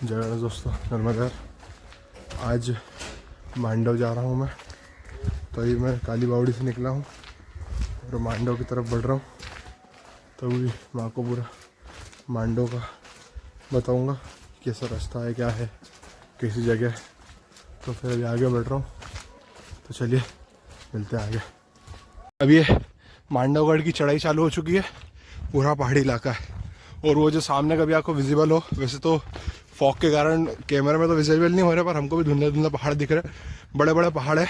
जय गणेश दोस्तों, नर्मदा। आज मांडव जा रहा हूँ मैं। तो अभी मैं काली बावड़ी से निकला हूँ और मांडव की तरफ बढ़ रहा हूँ। तो अभी मैं आपको पूरा मांडव का बताऊँगा, कैसा रास्ता है, क्या है, कैसी जगह है। तो फिर अभी आगे बढ़ रहा हूँ, तो चलिए मिलते हैं आगे। अभी ये मांडवगढ़ की चढ़ाई चालू हो चुकी है। पूरा पहाड़ी इलाका है और वो जो सामने कभी आपको विजिबल हो, वैसे तो फॉग के कारण कैमरे में तो विजिबल नहीं हो रहा, पर हमको भी धुंधला धुंधला पहाड़ दिख रहे हैं। बड़े बड़े पहाड़ है।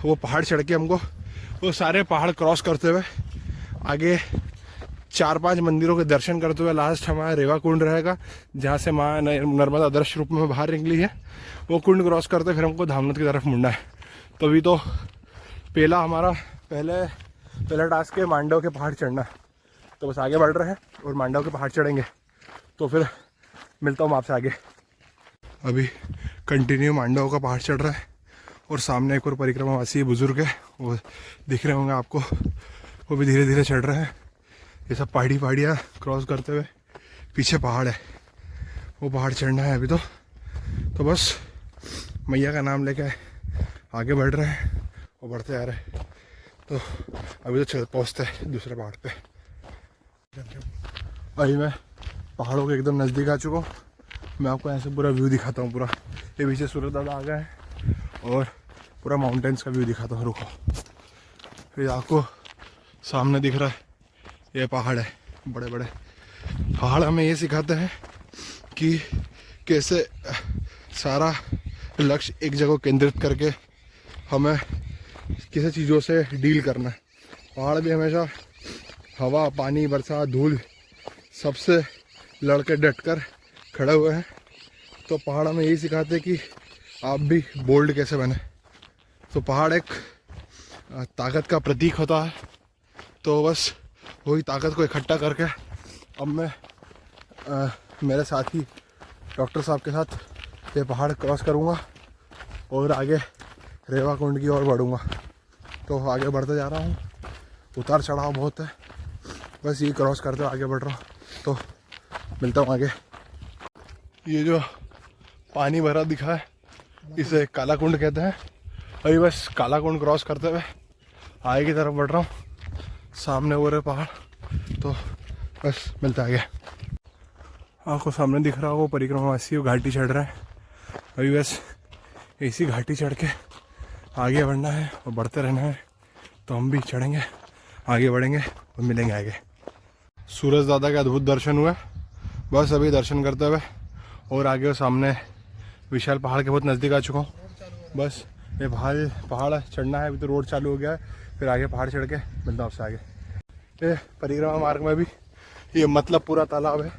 वो पहाड़ चढ़ के हमको वो सारे पहाड़ क्रॉस करते हुए आगे 4-5 मंदिरों के दर्शन करते हुए लास्ट हमारा रेवा कुंड रहेगा, जहाँ से माँ नर्मदा आदर्श रूप में बाहर निकली है। वो कुंड क्रॉस करते फिर हमको धामनद की तरफ मुड़ना है। तो अभी तो पहला टास्क है मांडव के पहाड़ चढ़ना। तो बस आगे बढ़ रहे हैं और मांडव के पहाड़ चढ़ेंगे, तो फिर मिलता हूँ आपसे आगे। अभी कंटिन्यू मांडव का पहाड़ चढ़ रहा है और सामने एक और परिक्रमावासी बुजुर्ग है, वो दिख रहे होंगे आपको। वो भी धीरे धीरे चढ़ रहे हैं। ये सब पहाड़ियाँ क्रॉस करते हुए पीछे पहाड़ है, वो पहाड़ चढ़ना है अभी तो बस मैया का नाम लेके आगे बढ़ रहे हैं और बढ़ते आ रहे हैं। तो अभी तो पहुँचते हैं दूसरे पहाड़ पे। अभी मैं पहाड़ों के एकदम नज़दीक आ चुका हूँ। मैं आपको ऐसे पूरा व्यू दिखाता हूँ। पूरा ये पीछे सूरज दादा आ गए हैं और पूरा माउंटेन्स का व्यू दिखाता हूँ। रुको, फिर आपको सामने दिख रहा है ये पहाड़ है। बड़े बड़े पहाड़ हमें ये सिखाते हैं कि कैसे सारा लक्ष्य एक जगह केंद्रित करके हमें किसी चीज़ों से डील करना है। पहाड़ भी हमेशा हवा, पानी, बरसात, धूल सबसे लड़के डटकर खड़े हुए हैं। तो पहाड़ हमें यही सिखाते हैं कि आप भी बोल्ड कैसे बने। तो पहाड़ एक ताकत का प्रतीक होता है। तो बस वही ताकत को इकट्ठा करके अब मैं मेरे साथी डॉक्टर साहब के साथ ये पहाड़ क्रॉस करूँगा और आगे रेवा कुंड की ओर बढ़ूँगा। तो आगे बढ़ते जा रहा हूँ। उतार चढ़ाव बहुत है, बस ये क्रॉस करते हुए आगे बढ़ रहा हूँ। तो मिलता हूँ आगे। ये जो पानी भरा दिखा है इसे काला कुंड कहते हैं। अभी बस काला कुंड क्रॉस करते हुए आगे की तरफ बढ़ रहा हूँ। सामने हो रहे पहाड़, तो बस मिलता है आगे। आपको सामने दिख रहा हो वो परिक्रमावासी घाटी चढ़ रहा है। अभी बस इसी घाटी चढ़ के आगे बढ़ना है और बढ़ते रहना है। तो हम भी चढ़ेंगे, आगे बढ़ेंगे और मिलेंगे आगे। सूरज दादा के अद्भुत दर्शन हुए। बस अभी दर्शन करते हुए और आगे सामने विशाल पहाड़ के बहुत नज़दीक आ चुका हूँ। बस ये पहाड़ चढ़ना है। अभी तो रोड चालू हो गया है, फिर आगे पहाड़ चढ़ के मिलता हूँ आपसे आगे। ये परिक्रमा मार्ग में भी ये मतलबपुरा तालाब है।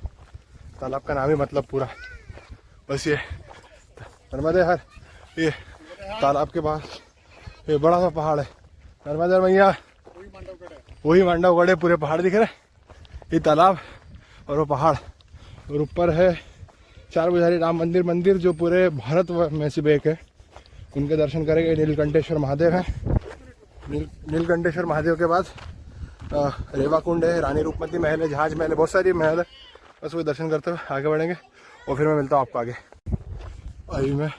तालाब का नाम ही मतलबपुरा। बस ये नर्मदा हर ये तालाब के पास ये बड़ा सा पहाड़ है। नर्मदा मैया वही मांडवगढ़ है। पूरे पहाड़ दिख रहे हैं, ये तालाब और वो पहाड़। और ऊपर है 4 बुझारी राम मंदिर जो पूरे भारत में से एक है। उनके दर्शन करेंगे। नीलकंठेश्वर महादेव है। नीलकंठेश्वर महादेव के बाद रेवा कुंड है, रानी रूपमती महल है, जहाज महल है, बहुत सारी महल है। बस वही दर्शन करते हुए आगे बढ़ेंगे और फिर मैं मिलता हूँ आपको आगे। अभी मैं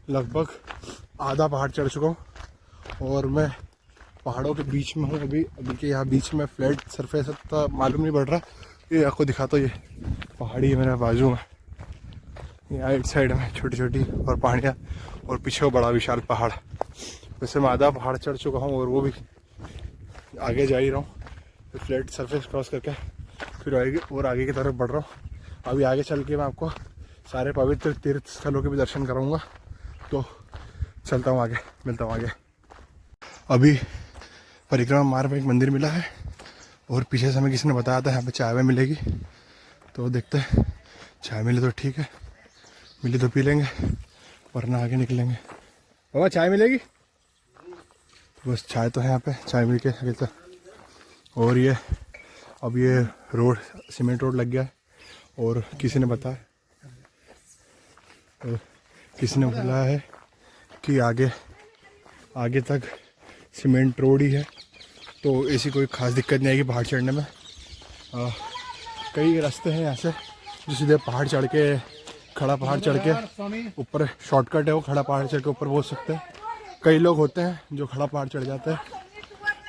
लगभग आधा पहाड़ चढ़ चुका हूँ और मैं पहाड़ों के बीच में हूँ। अभी के यहाँ बीच में फ्लैट सरफेस तो मालूम नहीं पड़ रहा। ये आपको दिखाता हूँ, ये पहाड़ी है मेरे बाजू में। ये राइट साइड में छोटी छोटी और पहाड़ियाँ और पीछे बड़ा विशाल पहाड़। वैसे मैं आधा पहाड़ चढ़ चुका हूँ और वो भी आगे जा ही रहा हूँ। फ्लैट सरफेस क्रॉस करके फिर आगे की तरफ बढ़ रहा हूँ। अभी आगे चल के मैं आपको सारे पवित्र तीर्थ स्थलों के भी दर्शन कराऊँगा। तो चलता हूँ आगे, मिलता हूँ आगे। अभी परिक्रमा मार्ग में एक मंदिर मिला है और पीछे से हमें किसी ने बताया था यहाँ पे चाय मिलेगी। तो देखते हैं, चाय मिले तो ठीक है, मिली तो पी लेंगे, वरना आगे निकलेंगे। बाबा चाय मिलेगी? बस चाय तो है यहाँ पे, चाय मिल के आगे तक। और ये अब ये रोड सीमेंट रोड लग गया है और किसी ने बताया, तो किसी ने बोला है कि आगे तक सीमेंट रोड ही है। तो ऐसी कोई ख़ास दिक्कत नहीं आएगी पहाड़ चढ़ने में। कई रास्ते हैं यहाँ से जो सीधे पहाड़ चढ़ के खड़ा पहाड़ चढ़ के ऊपर, शॉर्टकट है वो, खड़ा पहाड़ चढ़ के ऊपर पहुंच सकते हैं। कई लोग होते हैं जो खड़ा पहाड़ चढ़ जाते हैं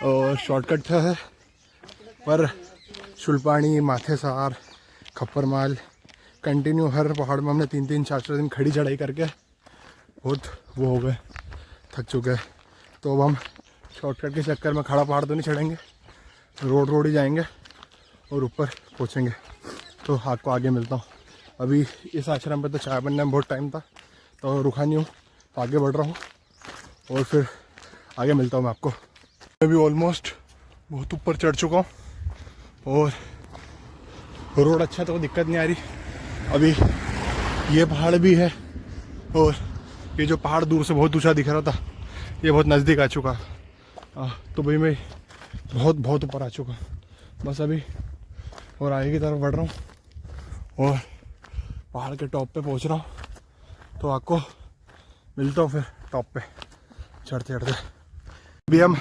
और शॉर्टकट है, पर शुलपानी, माथेसार, खप्परमाल कंटिन्यू हर पहाड़ में हमने 3-3, 4-4 दिन खड़ी चढ़ाई करके बहुत वो हो गए, थक चुके हैं। तो अब हम शॉर्टकट के चक्कर में खड़ा पहाड़ तो नहीं चढ़ेंगे, रोड ही जाएंगे और ऊपर पहुंचेंगे। तो आपको आगे मिलता हूँ। अभी इस आश्रम पे तो चाय बनने में बहुत टाइम था, तो रुका नहीं हूँ, तो आगे बढ़ रहा हूँ और फिर आगे मिलता हूँ मैं आपको। मैं भी ऑलमोस्ट बहुत ऊपर चढ़ चुका हूँ और रोड अच्छा तो दिक्कत नहीं आ रही। अभी ये पहाड़ भी है और ये जो पहाड़ दूर से बहुत ऊंचा दिख रहा था, ये बहुत नज़दीक आ चुका। तो भाई मैं बहुत ऊपर आ चुका। बस अभी और आगे की तरफ बढ़ रहा हूँ और पहाड़ के टॉप पे पहुँच रहा हूँ। तो आपको मिलता हूँ फिर टॉप पे चढ़ते चढ़ते। अभी हम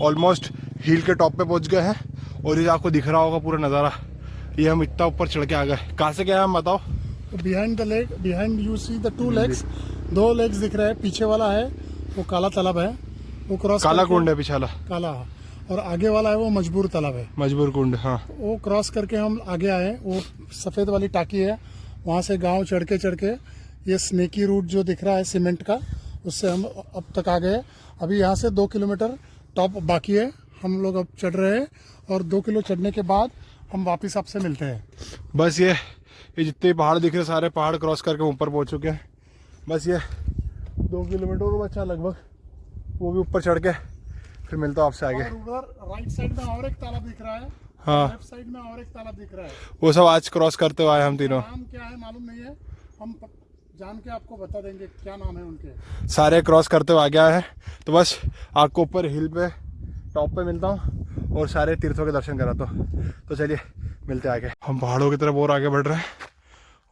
ऑलमोस्ट हिल के टॉप पे पहुँच गए हैं और ये आपको दिख रहा होगा पूरा नज़ारा। ये हम इतना ऊपर चढ़ के आ गए। कहाँ से गए हम बताओ? Behind the lake, behind you see the 2 lakes, 2 lakes दिख रहे हैं। पीछे वाला है वो काला तालाब है, वो क्रॉस काला कुंड है पीछे वाला, काला, और आगे वाला है वो मजबूर तालाब है, मजबूर कुंड। हाँ, वो क्रॉस करके हम आगे आए। वो सफ़ेद वाली टाकी है, वहाँ से गांव चढ़ के ये स्नेकी रूट जो दिख रहा है सीमेंट का, उससे हम अब तक आ गए। अभी यहाँ से 2 किलोमीटर टॉप बाकी है, हम लोग अब चढ़ रहे हैं और 2 किलो चढ़ने के बाद हम वापस आपसे मिलते हैं। बस ये जितने पहाड़ दिख रहे सारे पहाड़ क्रॉस करके ऊपर पहुंच चुके हैं। बस ये 2 किलोमीटर और बचा लगभग, वो भी ऊपर चढ़ के फिर मिलता हूँ आपसे आगे। और उधर राइट साइड में और एक तालाब दिख रहा है, हाँ, लेफ्ट साइड में और एक तालाब दिख रहा है। वो सब आज क्रॉस करते हुए आए हम तीनों। नाम क्या है मालूम नहीं है, हम जान के आपको बता देंगे क्या नाम है उनके। सारे क्रॉस करते हुए आ गया है। तो बस आपको ऊपर हिल पे टॉप पे मिलता हूँ और सारे तीर्थों के दर्शन कराता हूँ। तो चलिए मिलते आगे। हम पहाड़ों की तरफ और आगे बढ़ रहे हैं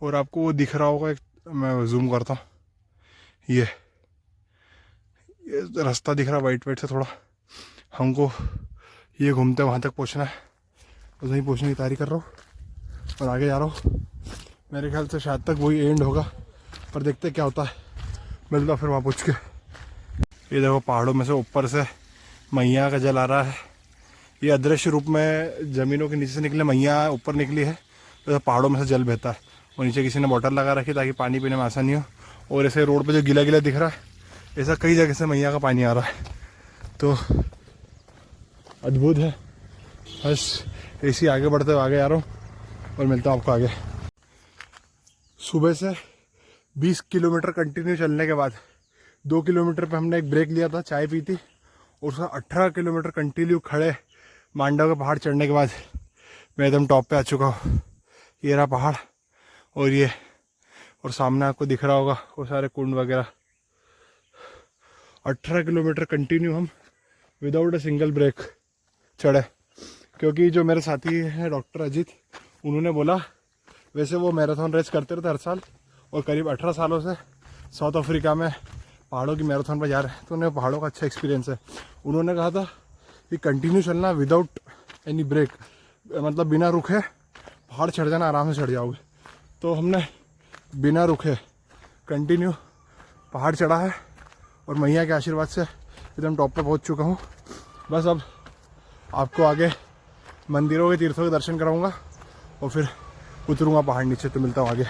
और आपको वो दिख रहा होगा, एक मैं जूम करता हूँ, ये रास्ता दिख रहा है वाइट से थोड़ा। हमको ये घूमते वहाँ तक पहुँचना है, तो वहीं पहुँचने की तैयारी कर रहा हूँ और आगे जा रहा हूँ। मेरे ख्याल से शायद तक वही एंड होगा, पर देखते क्या होता है। मिलता फिर वहाँ पहुँच के। ये देखो पहाड़ों में से ऊपर से मैया का जल आ रहा है। ये अदृश्य रूप में ज़मीनों के नीचे से निकले मैया ऊपर निकली है, तो पहाड़ों में से जल बहता है और नीचे किसी ने बोतल लगा रखी ताकि पानी पीने में आसानी हो। और ऐसे रोड पे जो गीला गीला दिख रहा है, ऐसा कई जगह से मैया का पानी आ रहा है, तो अद्भुत है। बस ऐसे ही आगे बढ़ते हुए आगे आ रहा हूँ और मिलता हूँ आपको आगे। सुबह से 20 किलोमीटर कंटिन्यू चलने के बाद 2 किलोमीटर पे हमने एक ब्रेक लिया था, चाय पी थी, और उसका 18 किलोमीटर कंटिन्यू खड़े मांडव के पहाड़ चढ़ने के बाद मैं एकदम टॉप पे आ चुका हूँ। ये रहा पहाड़ और ये, और सामने आपको दिख रहा होगा वो सारे कुंड वगैरह। 18 किलोमीटर कंटिन्यू हम विदाउट अ सिंगल ब्रेक चढ़े, क्योंकि जो मेरे साथी हैं डॉक्टर अजीत, उन्होंने बोला, वैसे वो मैराथन रेस करते रहते हर साल और करीब 18 सालों से साउथ अफ्रीका में पहाड़ों की मैराथन पर जा रहे हैं, तो उन्हें पहाड़ों का अच्छा एक्सपीरियंस है। उन्होंने कहा था कि कंटिन्यू चलना विदाउट एनी ब्रेक, मतलब बिना रुके पहाड़ चढ़ जाना, आराम से चढ़ जाओगे। तो हमने बिना रुके कंटिन्यू पहाड़ चढ़ा है और मैया के आशीर्वाद से एकदम टॉप पे पहुंच चुका हूँ। बस अब आपको आगे मंदिरों के तीर्थों के दर्शन कराऊंगा और फिर उतरूंगा पहाड़ नीचे, तो मिलता हूँ आगे।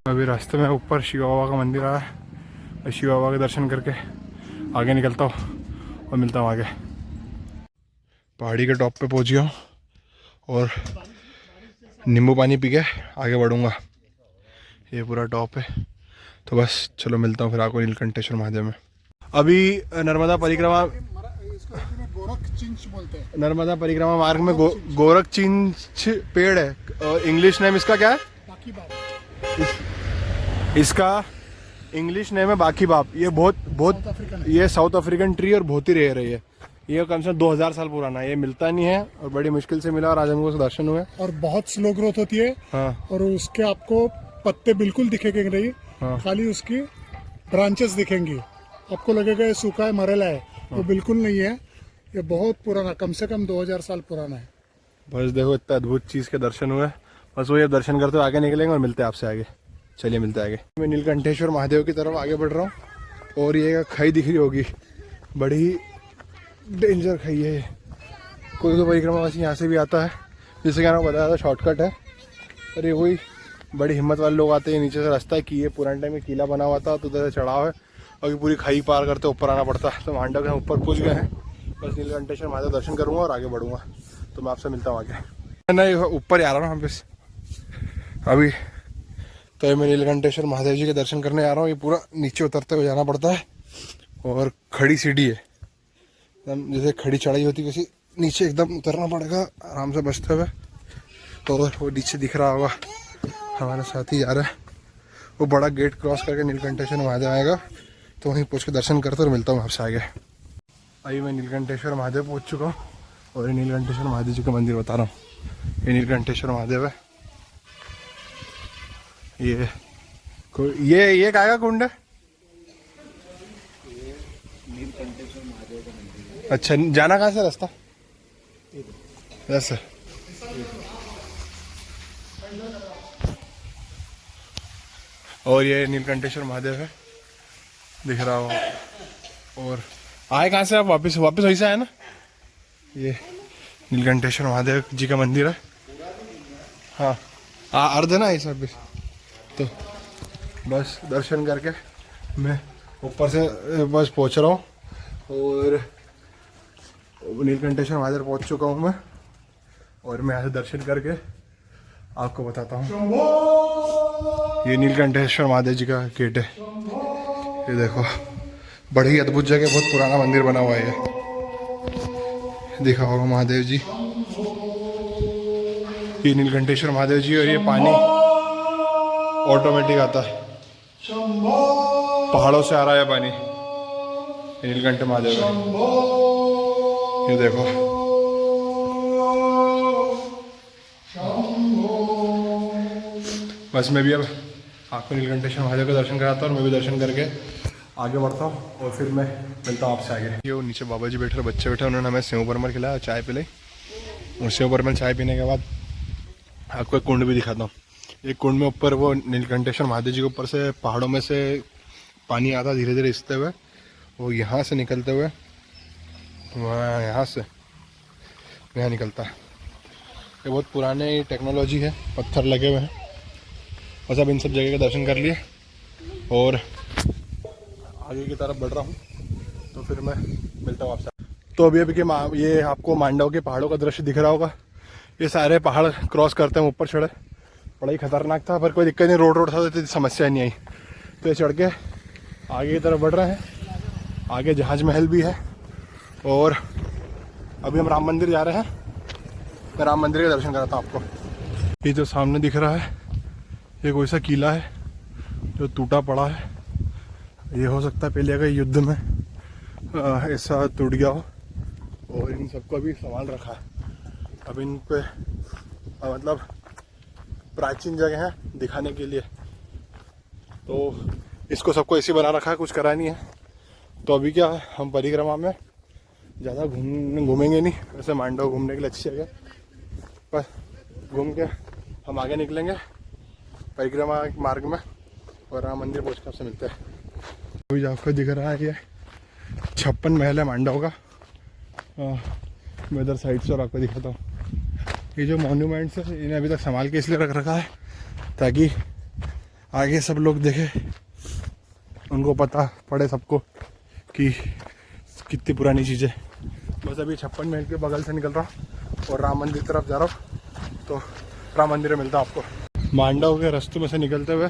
अभी रास्ते में ऊपर शिव बाबा का मंदिर आया है, और शिव बाबा के दर्शन करके आगे निकलता हूँ और मिलता हूँ आगे। पहाड़ी के टॉप पे पहुँच गया हूँ और नींबू पानी पी के आगे बढ़ूँगा। ये पूरा टॉप है, तो बस चलो मिलता हूँ फिर आपको नीलकंठेश्वर महादेव में। अभी नर्मदा परिक्रमा, गोरखचिंच बोलते हैं, नर्मदा परिक्रमा मार्ग में गोरखचिंच पेड़ है, और इंग्लिश नेम इसका क्या है? बाकी बात इसका इंग्लिश नेम है बाकी बाप। ये बहुत ये साउथ अफ्रीकन ट्री और बहुत ही रेयर है। ये कम से कम 2000 साल पुराना है, ये मिलता नहीं है और बड़ी मुश्किल से मिला और आज हमको दर्शन हुए। और बहुत स्लो ग्रोथ होती है। हाँ, और उसके आपको पत्ते बिल्कुल दिखेंगे नहीं। हाँ, खाली उसकी ब्रांचेस दिखेंगी, आपको लगेगा ये सूखा है, मरेला है। हाँ, वो बिल्कुल नहीं है, ये बहुत पुराना, कम से कम 2000 साल पुराना है। बस देखो इतना अद्भुत चीज़ के दर्शन हुए। बस वो ये दर्शन करते हुए आगे निकलेंगे और मिलते हैं आपसे आगे। चलिए मिलते हैं आगे। मैं नीलकंठेश्वर महादेव की तरफ आगे बढ़ रहा हूँ और ये खाई दिख रही होगी, बड़ी डेंजर खाई है। कोई तो परिक्रमावासी यहाँ से भी आता है, जिससे क्या नाम बताया था शॉर्टकट है, पर ये वही बड़ी हिम्मत वाले लोग आते हैं। नीचे से रास्ता है कि ये पुराने टाइम में किला बना हुआ था तो उधर से चढ़ाव है और ये पूरी खाई पार करते ऊपर आना पड़ता है। तो मांडव के हम ऊपर पहुँच गए हैं, बस नीलकंठेश्वर महादेव दर्शन करूँगा और आगे बढ़ूँगा। तो मैं आपसे मिलता हूँ आगे। नहीं ऊपर ही आ रहा हूँ हम अभी। तो ये मैं नीलकंठेश्वर महादेव जी के दर्शन करने आ रहा हूँ। ये पूरा नीचे उतरते हुए जाना पड़ता है और खड़ी सीढ़ी है, एकदम जैसे खड़ी चढ़ाई होती वैसी नीचे एकदम उतरना पड़ेगा आराम से बचते हुए। तो वो नीचे दिख रहा होगा हमारे साथ ही जा रहा है, वो बड़ा गेट क्रॉस करके नीलकंठेश्वर महादेव आएगा, तो वहीं पहुँच के दर्शन करते और मिलता हूँ आपसे आगे। अभी मैं नीलकंठेश्वर महादेव पहुँच चुका हूँ और ये नीलकंठेश्वर महादेव जी का मंदिर बता रहा हूँ। ये नीलकंठेश्वर महादेव है। ये काय का कुंड है? नीलकंठेश्वर महादेव का मंदिर। अच्छा, जाना कहाँ से रास्ता? ऐसे और ये नीलकंठेश्वर महादेव है, दिख रहा हो। और आए कहाँ से आप? वापस वहीं से आए ना? ये नीलकंठेश्वर महादेव जी का मंदिर है। हाँ अर्ध है ना ये सब। तो बस दर्शन करके मैं ऊपर से बस पहुंच रहा हूँ और नीलकंठेश्वर महादेव पहुंच चुका हूँ मैं। और मैं यहाँ से दर्शन करके आपको बताता हूँ। ये नीलकंठेश्वर महादेव जी का गेट है, ये देखो बड़ी अद्भुत जगह, बहुत पुराना मंदिर बना हुआ है। ये देखा होगा महादेव जी, ये नीलकंठेश्वर महादेव जी। और ये पानी ऑटोमेटिक आता है, पहाड़ों से आ रहा है पानी। नीलकंठ महादेव है, ये देखो। बस मैं भी अब आपको नीलकंठेश्वर महादेव का दर्शन कराता हूँ और मैं भी दर्शन करके आगे बढ़ता हूँ और फिर मैं मिलता हूँ आपसे आगे। ये वो नीचे बाबा जी बैठे, बच्चे बैठे, उन्होंने हमें सेव परमल खिलाया, चाय पिलाई। और सेव परमल चाय पीने के बाद आपको एक कुंड भी दिखाता हूँ। एक कुंड में ऊपर वो नीलकंठेश्वर महादेव जी के ऊपर से पहाड़ों में से पानी आता धीरे धीरे रिसते हुए, वो यहाँ से निकलते हुए वहाँ यहाँ से यहाँ निकलता है। ये बहुत पुराने टेक्नोलॉजी है, पत्थर लगे हुए हैं। बस अब इन सब जगह के दर्शन कर लिए और आगे की तरफ बढ़ रहा हूँ, तो फिर मैं मिलता हूँ आपसे। तो अभी के ये आपको मांडव के पहाड़ों का दृश्य दिख रहा होगा। ये सारे पहाड़ क्रॉस करते हैं ऊपर चढ़े, बड़ा ही खतरनाक था, पर कोई दिक्कत नहीं, रोड था तो समस्या नहीं आई। तो ये चढ़ के आगे की तरफ बढ़ रहे हैं। आगे जहाज महल भी है और अभी हम राम मंदिर जा रहे हैं। मैं राम मंदिर के दर्शन कराता हूँ आपको। ये जो सामने दिख रहा है ये कोई सा किला है जो टूटा पड़ा है। ये हो सकता है पहले का युद्ध में ऐसा टूट गया हो और इन सबको अभी संभाल रखा है। अब इन पे मतलब प्राचीन जगह है दिखाने के लिए, तो इसको सबको ऐसे बना रखा है, कुछ करा नहीं है। तो अभी क्या हम परिक्रमा में ज़्यादा घूमेंगे नहीं, वैसे मांडव घूमने के लिए अच्छी जगह, बस घूम के हम आगे निकलेंगे परिक्रमा मार्ग में और राम मंदिर पहुँच कर आपसे मिलते हैं। अभी आपको दिख रहा है ये 56 महल है मांडव का। मैं इधर साइड से और आपको दिखाता हूँ। ये जो मॉन्यूमेंट्स है इन्हें अभी तक संभाल के इसलिए रख रखा है ताकि आगे सब लोग देखें, उनको पता पड़े सबको कि कितनी पुरानी चीज़ें। बस अभी 56 महल के बगल से निकल रहा हूँ और राम मंदिर तरफ जा रहा हूँ, तो राम मंदिर में मिलता हूँ आपको। मांडव के रास्तों में से निकलते हुए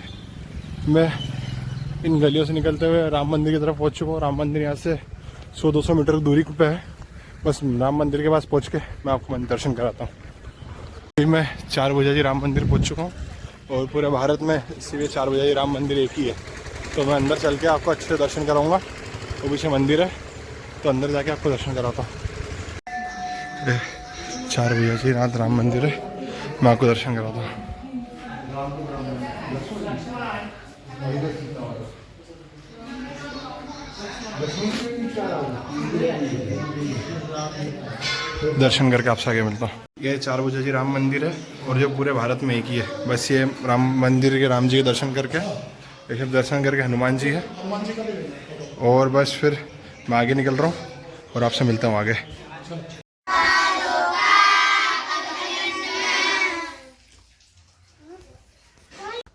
मैं इन गलियों से निकलते हुए राम मंदिर की तरफ पहुँच चुका हूँ। राम मंदिर यहाँ से 100-200 मीटर की दूरी पे है। बस राम मंदिर के पास पहुँच के मैं आपको दर्शन कराता हूँ। फिर मैं 4 बजे राम मंदिर पहुँच चुका हूँ और पूरे भारत में इसीलिए 4 बजे राम मंदिर एक ही है। तो मैं अंदर चल के आपको अच्छे से दर्शन कराऊँगा। वो पीछे मंदिर है तो अंदर जाके आपको दर्शन कराता हूँ। 4 बजे रात राम मंदिर है, मैं आपको दर्शन कराता हूँ। दर्शन करके आपसे आगे मिलता हूँ। ये चारभुजा जी राम मंदिर है और जो पूरे भारत में एक ही है। बस ये राम मंदिर के राम जी के दर्शन करके, ये सब दर्शन करके हनुमान जी है, और बस फिर मैं आगे निकल रहा हूँ और आपसे मिलता हूँ आगे।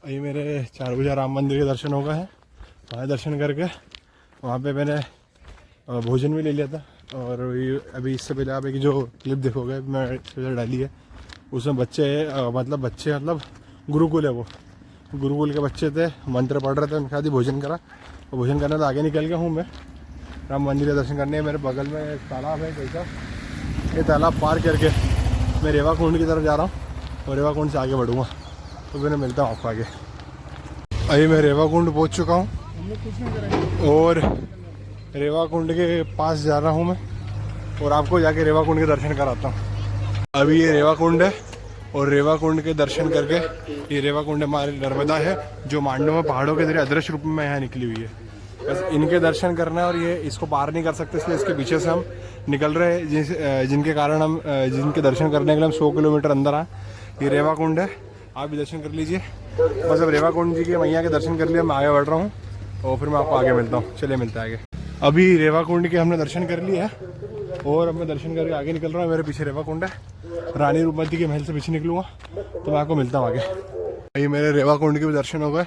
ये मेरे चारभुजा राम मंदिर के दर्शन हो गए हैं। वहाँ दर्शन करके वहाँ पे मैंने भोजन भी ले लिया था। और ये अभी इससे पहले आप एक जो क्लिप देखोगे मैं इसमें डाली है, उसमें बच्चे गुरुकुल है, वो गुरुकुल के बच्चे थे, मंत्र पढ़ रहे थे, उनके साथ ही भोजन करा। और भोजन करने तो आगे निकल गया हूँ मैं राम मंदिर के दर्शन करने। मेरे बगल में एक तालाब है कैसा, ये तालाब पार करके मैं रेवा कुंड की तरफ जा रहा हूँ और रेवा कुंड से आगे बढ़ूँगा। तो फिर मिलता हूँ आपको आगे। अभी मैं रेवा कुंड पहुँच चुका हूँ और रेवा कुंड के पास जा रहा हूँ मैं, और आपको जाके रेवा कुंड के दर्शन कराता हूँ। अभी ये रेवा कुंड है और रेवा कुंड के दर्शन करके, ये रेवा कुंड हमारी नर्मदा है जो मांडव में पहाड़ों के जरिए अदृश्य रूप में यहाँ निकली हुई है। बस इनके दर्शन करना है और ये इसको पार नहीं कर सकते, इसलिए इसके पीछे से हम निकल रहे हैं, जिनके कारण हम जिनके दर्शन करने के लिए हम 100 किलोमीटर अंदर आए। ये रेवा कुंड है, आप भी दर्शन कर लीजिए। बस अब रेवा कुंड जी के मैया के दर्शन कर लिए, मैं आगे बढ़ रहा हूँ और फिर मैं आपको आगे मिलता हूँ। चलिए मिलते हैं आगे। अभी रेवा कुंड के हमने दर्शन कर लिए हैं और अब मैं दर्शन करके आगे निकल रहा हूँ। मेरे पीछे रेवा कुंड है, रानी रूपमती के महल से पीछे निकलूँगा तो मैं आपको मिलता हूँ आगे। ये मेरे रेवा कुंड के भी दर्शन हो गए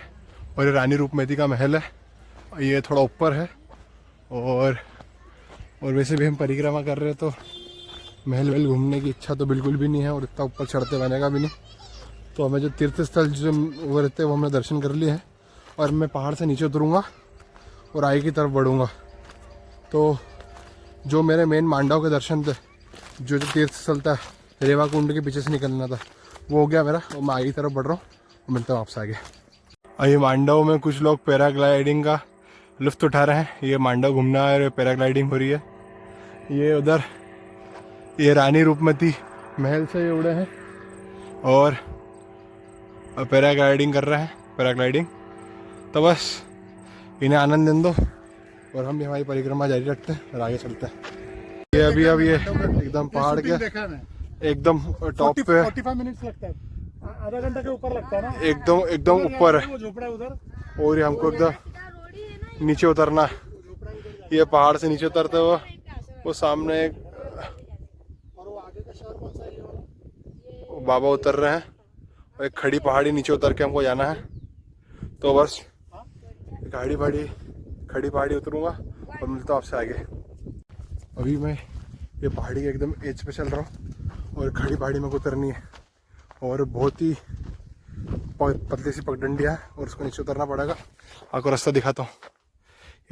और ये रानी रूपमती का महल है, ये थोड़ा ऊपर है। और वैसे भी हम परिक्रमा कर रहे हैं तो महल वहल घूमने की इच्छा तो बिल्कुल भी नहीं है और इतना ऊपर चढ़ते बनेगा भी नहीं। तो हमें जो तीर्थ स्थल जो वो रहते हैं वो हमने दर्शन कर लिए हैं और मैं पहाड़ से नीचे उतरूँगा और आगे की तरफ बढ़ूँगा। तो जो मेरे मेन मांडव के दर्शन थे, जो तीर्थ स्थल था रेवा कुंड के पीछे से निकलना था, वो हो गया मेरा और मैं आगे की तरफ बढ़ रहा हूँ और मिलता हूँ आपसे आगे। अभी मांडव में कुछ लोग पैराग्लाइडिंग का लुत्फ़ उठा रहे हैं। ये मांडव घूमना है और पैराग्लाइडिंग हो रही है। ये उधर ये रानी रूपमती महल से ये उड़े हैं और पैराग्लाइडिंग कर रहे हैं, पैराग्लाइडिंग। तो बस इन्हें आनंद दें दो और हम भी हमारी परिक्रमा जारी रखते हैं और आगे चलते हैं। ये अभी ये एकदम पहाड़ के एकदम टॉप पे 45 मिनट लगता है, आधा घंटा के ऊपर लगता है ना, एकदम ऊपर है झोपड़ा उधर, और ये हमको एकदम नीचे उतरना है। ये पहाड़ से नीचे उतरते हुए वो सामने एक बाबा उतर रहे हैं और एक खड़ी पहाड़ी नीचे उतर के हमको जाना है। तो बस खड़ी पहाड़ी उतरूंगा और मिलता हूँ आपसे आगे। अभी मैं ये पहाड़ी के एकदम एज पे चल रहा हूँ और खड़ी पहाड़ी में को उतरनी है और बहुत ही पतली सी पगडंडियाँ है और उसको नीचे उतरना पड़ेगा। आपको रास्ता दिखाता हूँ,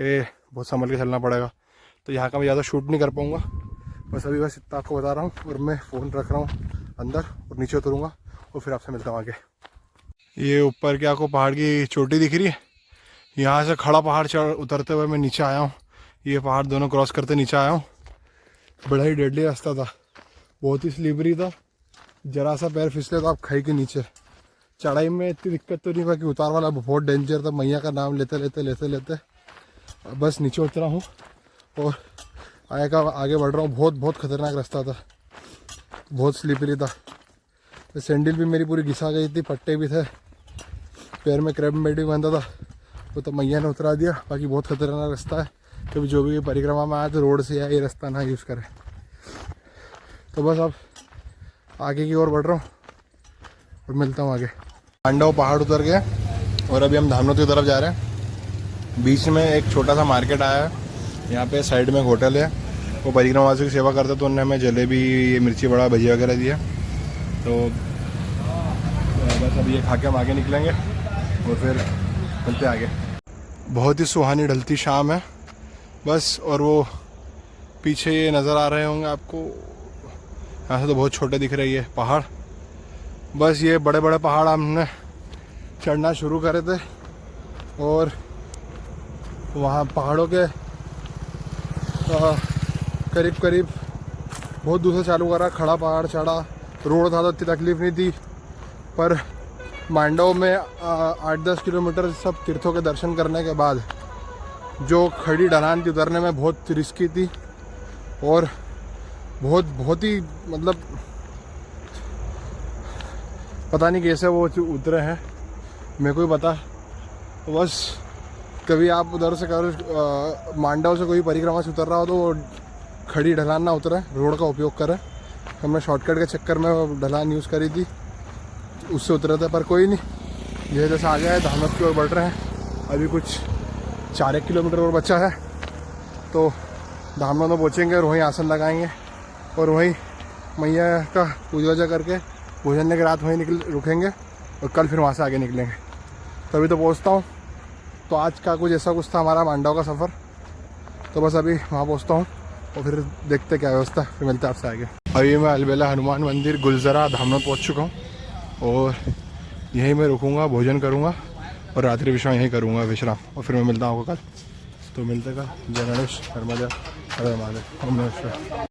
ये बहुत संभल के चलना पड़ेगा। तो यहाँ का मैं ज़्यादा शूट नहीं कर पाऊँगा, बस इतना आपको बता रहा हूँ। और मैं फ़ोन रख रहा हूँ अंदर और नीचे उतरूँगा और फिर आपसे मिलता हूँ आगे। ये ऊपर क्या आपको पहाड़ की चोटी दिख रही है, यहाँ से खड़ा पहाड़ चढ़ उतरते हुए मैं नीचे आया हूँ। ये पहाड़ दोनों क्रॉस करते नीचे आया हूँ। बड़ा ही डेडली रास्ता था, बहुत ही स्लिपरी था, जरा सा पैर फिसले तो आप खाई के नीचे। चढ़ाई में इतनी दिक्कत तो नहीं हुआ कि उतार वाला बहुत डेंजर था। मैया का नाम लेते लेते बस नीचे उतरा हूँ और आगे बढ़ रहा हूँ। बहुत खतरनाक रास्ता था, बहुत स्लिपरी था। सैंडल भी मेरी पूरी घिसा गई थी, पट्टे भी थे, पैर में क्रैब मैट भी बांधा था, वो तो मैया ने उतरा दिया। बाकी बहुत खतरनाक रास्ता है, कभी जो भी परिक्रमा में आए तो रोड से या ये रास्ता ना यूज़ करें। तो बस अब आगे की ओर बढ़ रहा हूँ और मिलता हूँ आगे। मांडव पहाड़ उतर गया और अभी हम धामनोद की तरफ जा रहे हैं। बीच में एक छोटा सा मार्केट आया है, यहाँ पे साइड में एक होटल है, वो परिक्रमा वासियों की सेवा करते तो उन्होंने हमें जलेबी, मिर्ची बड़ा, भजिया वगैरह दिया। तो बस अभी ये खा के हम आगे निकलेंगे और फिर चलते आगे। बहुत ही सुहानी ढलती शाम है बस, और वो पीछे ये नज़र आ रहे होंगे आपको, यहाँ से तो बहुत छोटे दिख रही है पहाड़। बस ये बड़े बड़े पहाड़ हमने चढ़ना शुरू करे थे और वहाँ पहाड़ों के करीब बहुत दूर से चालू करा, खड़ा पहाड़ चढ़ा। रोड था तो इतनी तकलीफ़ नहीं थी, पर मांडव में 8-10 किलोमीटर सब तीर्थों के दर्शन करने के बाद जो खड़ी ढलान थी उतरने में बहुत रिस्की थी और बहुत ही मतलब पता नहीं कैसे वो उतरे हैं, मेरे को ही पता। बस कभी आप उधर से करो मांडव से कोई परिक्रमा से उतर रहा हो तो वो खड़ी ढलान ना उतरे, रोड का उपयोग करें। हमने शॉर्टकट के चक्कर में वो ढलान यूज़ करी थी, उससे उतरे थे, पर कोई नहीं। ये जैसे आ गया है धामनोद की ओर बढ़ रहे हैं। अभी कुछ 4 किलोमीटर और बचा है तो धामनोद में पहुँचेंगे और वहीं आसन लगाएंगे और वहीं मैया का पूजा वूजा करके भोजन के रात वहीं रुकेंगे और कल फिर वहाँ से आगे निकलेंगे। तो अभी तो पहुँचता हूँ। तो आज का कुछ ऐसा कुछ था हमारा मांडव का सफ़र। तो बस अभी वहाँ पहुँचता हूँ और फिर देखते क्या व्यवस्था, फिर मिलते हैं आपसे आगे। अभी मैं अलबेला हनुमान मंदिर गुलजरा धामनोद पहुँच चुका हूँ और यहीं मैं रुकूँगा, भोजन करूँगा और रात्रि विश्राम यहीं करूँगा विश्राम, और फिर मैं मिलता हूँ आपको कल। तो मिलते कल। जय गणेश, नर्मदा, हर हर महादेव, ओम नमः शिवाय।